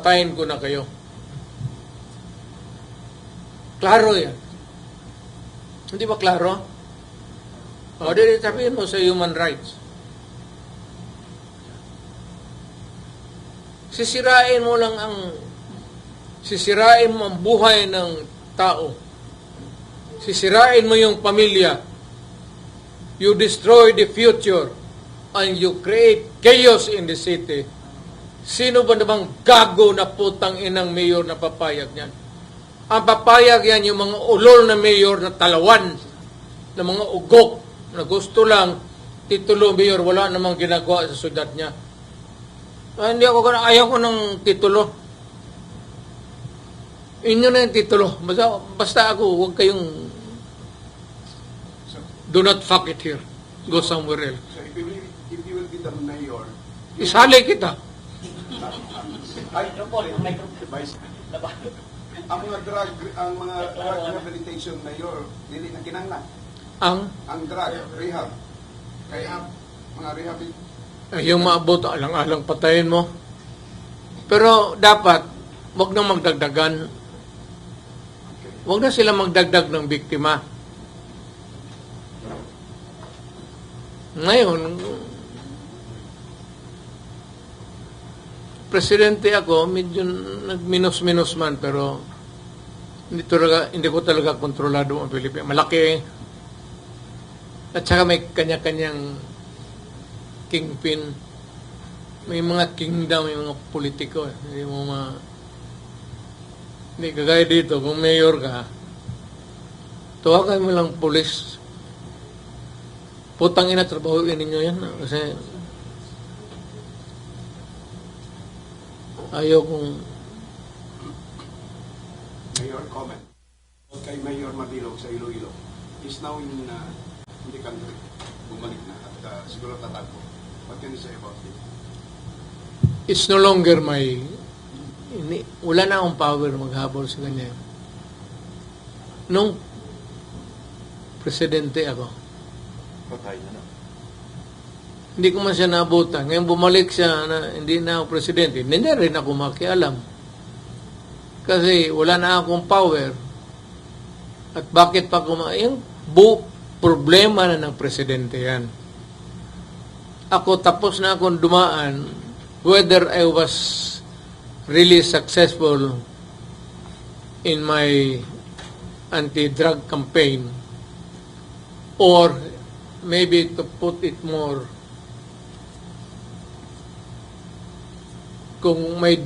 Patayin ko na kayo. Klaro yan. Hindi ba klaro? O, di sabihin mo sa human rights. Sisirain mo ang buhay ng tao. Sisirain mo yung pamilya. You destroy the future and you create chaos in the city. Sino ba namang gago na putang inang mayor na papayag niyan? Ang papayag yan yung mga ulol na mayor na talawan, na mga ugok, na gusto lang titulo mayor, wala namang ginagawa sa syudad niya. Hindi ako ayaw ko ng titulo. Inyo na yung titulo. Basta ako, huwag kayong do not fuck it here. Go somewhere else. So if you will be the mayor, Isali kita. ang mga drug rehabilitation mayor, dili na kinanglan. Ang drug rehab. Kaya mga Yung maabot, alang-alang patayin mo. Pero dapat, wag nang magdagdagan. Wag na sila magdagdag ng biktima. Ngayon, presidente ako, medyo nagminus-minus man, pero hindi ko talaga kontrolado ang Pilipinas. Malaki. At saka may kanya-kanyang kingpin. May mga kingdom, may mga politiko. Hindi kagaya dito, kung mayor ka, tawagan mo lang pulis. Putang ina, trabahuin ninyo yan. Kasi ayaw kong... Mayor comment. Kay Mayor Mabilog sa Iloilo is now in the country. Bumalik na at siguro tatagpo. What can you say about it? It's no longer wala na akong power maghabol sa kanya. Nung presidente ako, patay na. hindi ko man siya naabutan. Ngayon bumalik siya na hindi na ako presidente. Hindi na rin ako makialam. Kasi wala na akong power. At bakit pa yung problema na ng presidente yan. Ako tapos na akong dumaan whether I was really successful in my anti-drug campaign or maybe to put it more kung may